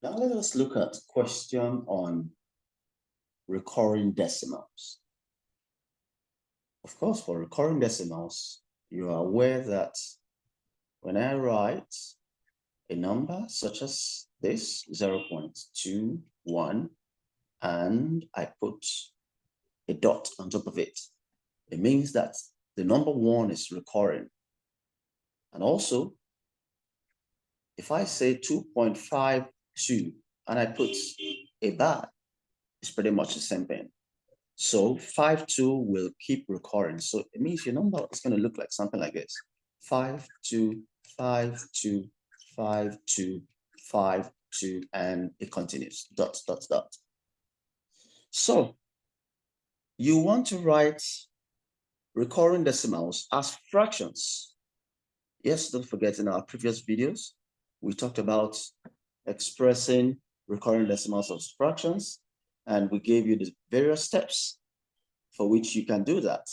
Now let us look at question on recurring decimals. Of course, for recurring decimals, you are aware that when I write a number such as this, 0.21, and I put a dot on top of it, it means that the number 1 is recurring. And also, if I say 2.52 and I put a bar, it's pretty much the same thing. So 52 will keep recurring. So it means your number is going to look like something like this. 52, 52, 52, 52, and it continues. Dot, dot, dot. So you want to write recurring decimals as fractions. Yes, don't forget, in our previous videos, we talked about expressing recurring decimals as fractions, and we gave you the various steps for which you can do that.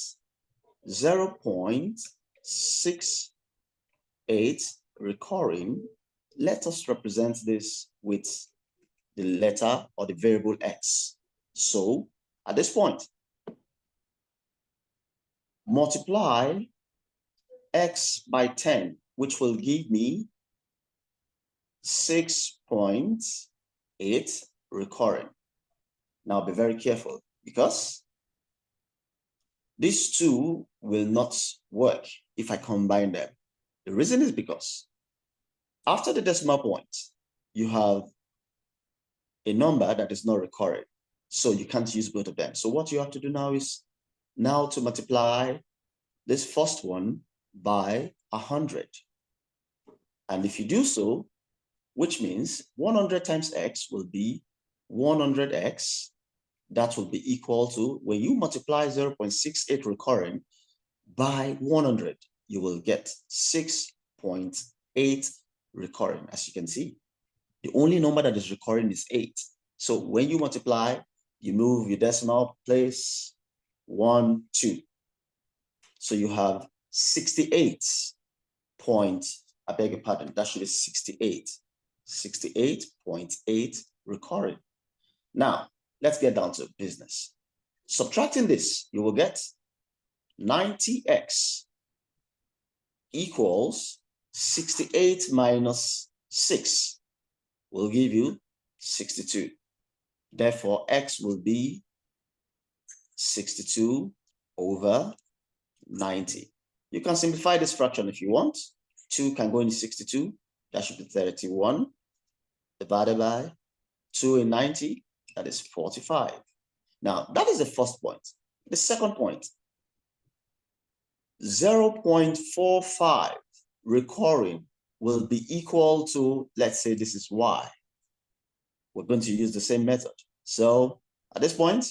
0.68 recurring, let us represent this with the letter or the variable x. So at this point, multiply x by 10, which will give me 6.8 recurring. Now be very careful, because these two will not work if I combine them. The reason is because after the decimal point, you have a number that is not recurring. So you can't use both of them. So what you have to do now is now to multiply this first one by 100. And if you do so, which means 100 times x will be 100x. That will be equal to, when you multiply 0.68 recurring by 100, you will get 6.8 recurring. As you can see, the only number that is recurring is 8. So when you multiply, you move your decimal place 1, 2. So you have 68 point, I beg your pardon, that should be 68.8 recurring. Now, let's get down to business. Subtracting this, you will get 90x equals 68 minus 6 will give you 62. Therefore, x will be 62 over 90. You can simplify this fraction if you want. 2 can go into 62. That should be 31 divided by 2 in 90. That is 45. Now, that is the first point. The second point, 0.45 recurring will be equal to, let's say this is y. We're going to use the same method. So at this point,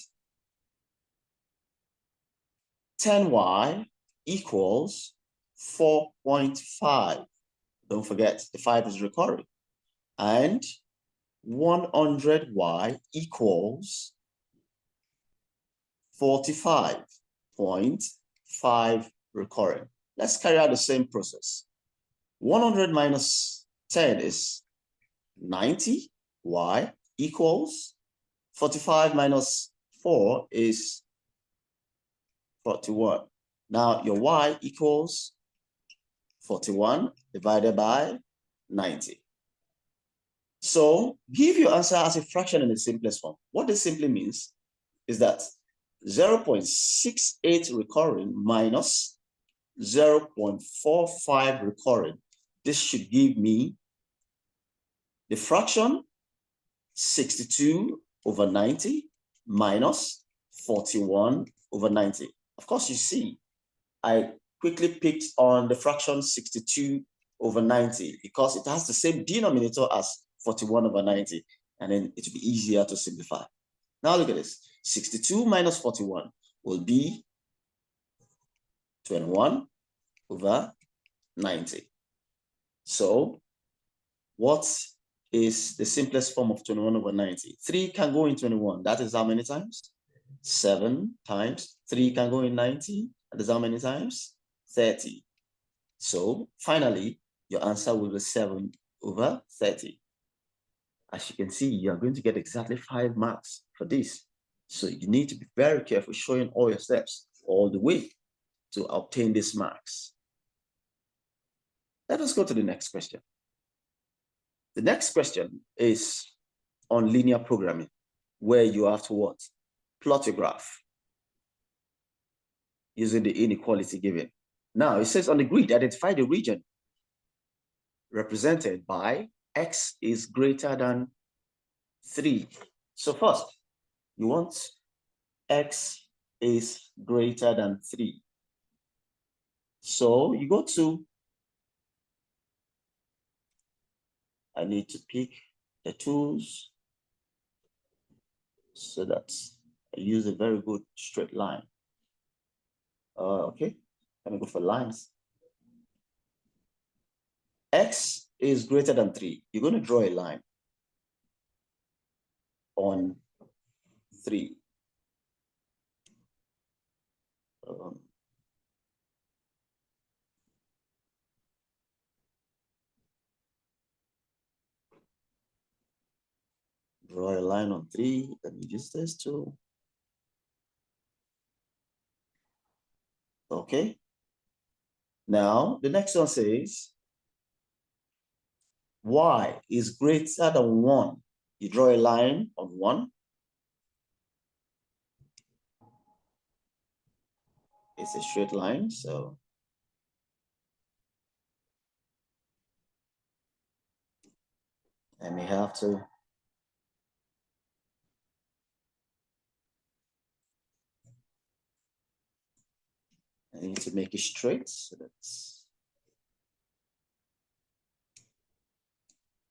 10y equals 4.5. Don't forget, the 5 is recurring. And 100y equals 45.5 recurring. Let's carry out the same process. 100 minus 10 is 90. Y equals 45 minus 4 is 41. Now your y equals 41 divided by 90. So give your answer as a fraction in the simplest form. What this simply means is that 0.68 recurring minus 0.45 recurring. This should give me the fraction 62 over 90 minus 41 over 90. Of course, you see, I quickly picked on the fraction 62 over 90 because it has the same denominator as 41 over 90, and then it will be easier to simplify. Now look at this. 62 minus 41 will be 21 over 90. So what is the simplest form of 21 over 90? 3 can go in 21. That is how many times? 7 times. 3 can go in 90. That is how many times? 30. So finally, your answer will be 7 over 30. As you can see, you are going to get exactly 5 marks for this. So you need to be very careful showing all your steps all the way to obtain these marks. Let us go to the next question. The next question is on linear programming, where you have to what? Plot a graph using the inequality given. Now, it says on the grid, identify the region represented by x is greater than 3. So first, you want x is greater than 3. So you go to, I need to pick the tools so that I use a very good straight line. Okay, let me go for lines. X is greater than 3. You're going to draw a line on 3. Draw a line on 3. Let me use this too. Okay. Now, the next one says, y is greater than 1. You draw a line on 1. It's a straight line, so I may have to I need to make it straight. So that's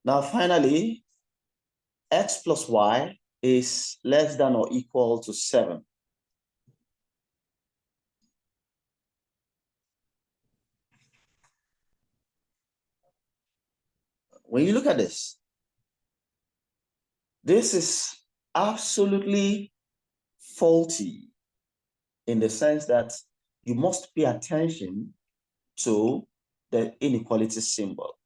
now finally, x plus y is less than or equal to 7. When you look at this is absolutely faulty in the sense that you must pay attention to the inequality symbol.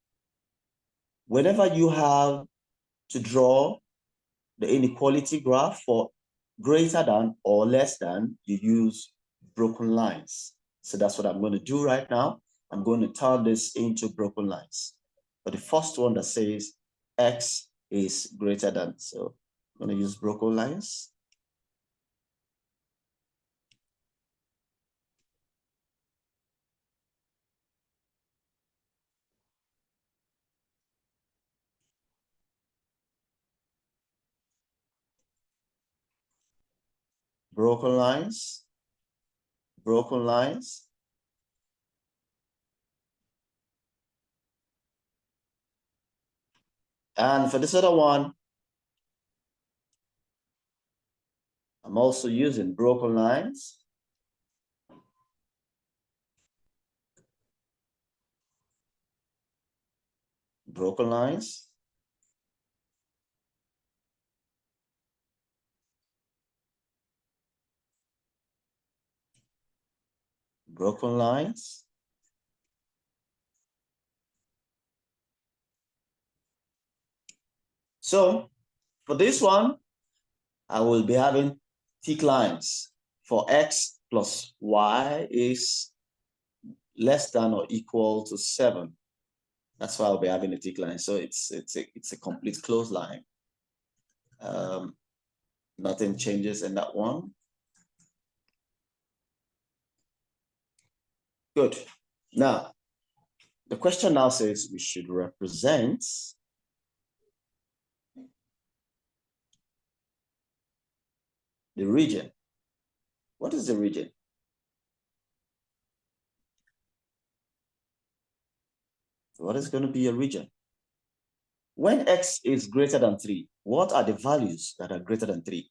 Whenever you have to draw the inequality graph for greater than or less than, you use broken lines. So that's what I'm going to do right now. I'm going to turn this into broken lines. But the first one that says x is greater than, so I'm going to use broken lines. Broken lines, broken lines. And for this other one, I'm also using broken lines. Broken lines. Broken lines. So for this one, I will be having thick lines for x plus y is less than or equal to 7. That's why I'll be having a thick line. So it's a complete closed line. Nothing changes in that one. Good. Now, the question now says we should represent the region. What is the region? What is going to be a region? When x is greater than 3, what are the values that are greater than 3?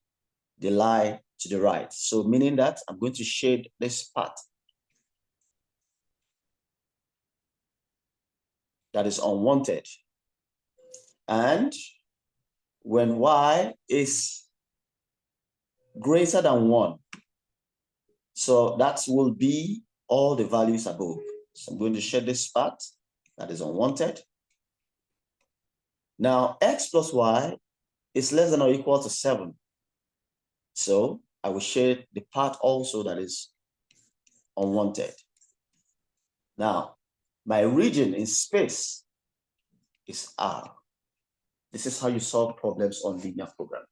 They lie to the right. So meaning that I'm going to shade this part that is unwanted. And when y is greater than 1, so that will be all the values above. So I'm going to shade this part that is unwanted. Now, x plus y is less than or equal to 7. So I will shade the part also that is unwanted. Now, my region in space is R. This is how you solve problems on linear programming.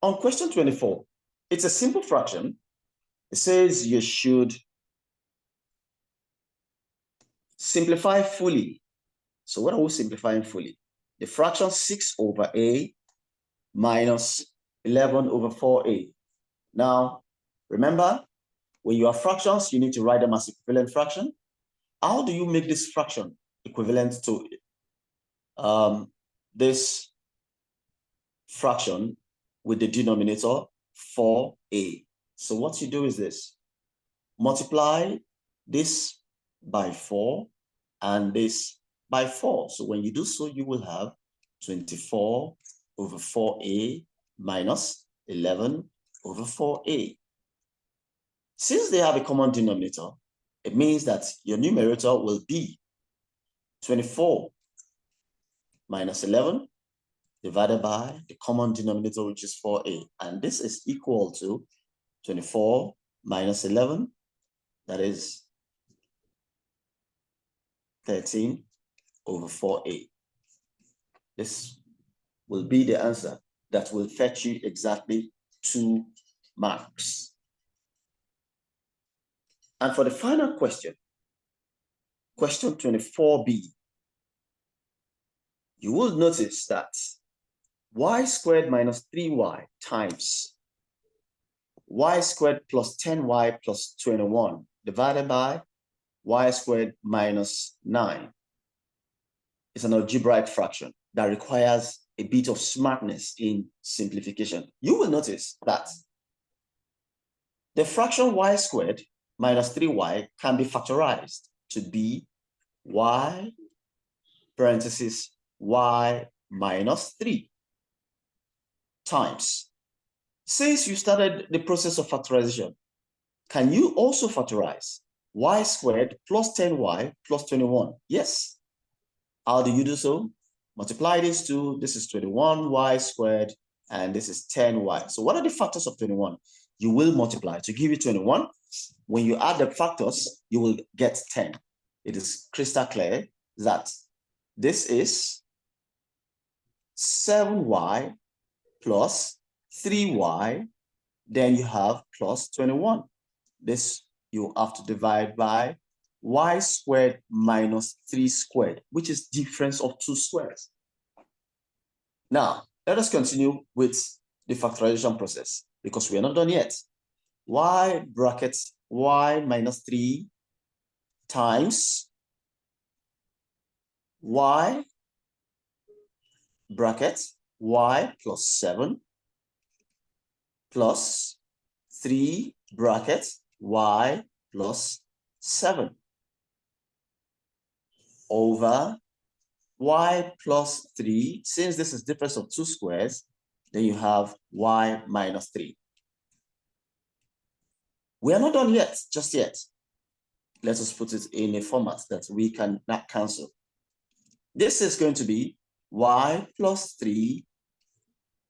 On question 24, it's a simple fraction. It says you should simplify fully. So what are we simplifying fully? The fraction 6 over a minus 11 over 4a. Now, remember, when you have fractions, you need to write them as equivalent fraction. How do you make this fraction equivalent to this fraction with the denominator 4a? So what you do is this. Multiply this by 4 and this by 4. So when you do so, you will have 24 over 4a minus 11 over 4a. Since they have a common denominator, it means that your numerator will be 24 minus 11 divided by the common denominator, which is 4a. And this is equal to 24 minus 11, that is 13 over 4a. This will be the answer that will fetch you exactly 2 marks. And for the final question, question 24b, you will notice that y squared minus 3y times y squared plus 10y plus 21 divided by y squared minus 9 is an algebraic fraction that requires a bit of smartness in simplification. You will notice that the fraction y squared minus 3y can be factorized to be y parenthesis y minus 3 times. Since you started the process of factorization, can you also factorize y squared plus 10y plus 21? Yes. How do you do so? Multiply these two. This is 21y squared, and this is 10y. So what are the factors of 21? You will multiply to give you 21. When you add the factors, you will get 10. It is crystal clear that this is 7y plus 3y, then you have plus 21. This you have to divide by y squared minus 3 squared, which is difference of 2 squares. Now, let us continue with the factorization process because we are not done yet. Y brackets y minus 3 times y bracket y plus 7 plus 3 bracket y plus 7 over y plus 3. Since this is difference of 2 squares, then you have y minus 3. We are not done yet, just yet. Let us put it in a format that we can not cancel. This is going to be y plus 3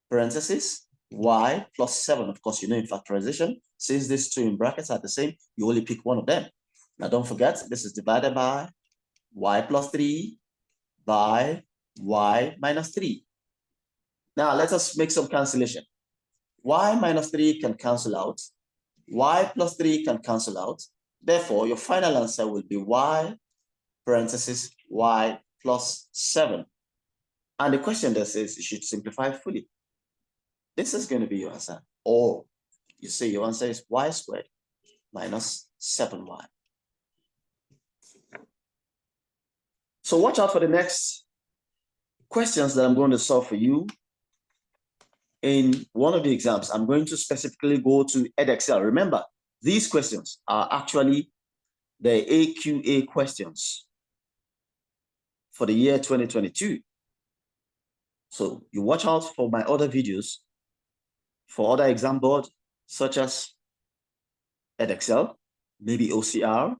parenthesis y plus 7. Of course, you know in factorization, since these two in brackets are the same, you only pick one of them. Now, don't forget, this is divided by y plus 3 by y minus 3. Now, let us make some cancellation. Y minus 3 can cancel out. Y plus 3 can cancel out. Therefore, your final answer will be y parenthesis y plus 7. And the question that says you should simplify fully. This is going to be your answer. Or you say your answer is y squared minus 7y. So watch out for the next questions that I'm going to solve for you. In one of the exams, I'm going to specifically go to Edexcel. Remember, these questions are actually the AQA questions for the year 2022. So you watch out for my other videos For other exam boards, such as Edexcel, maybe OCR,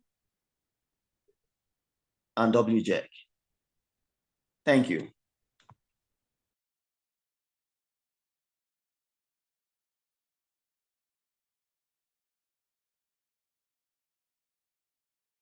and WJEC. Thank you.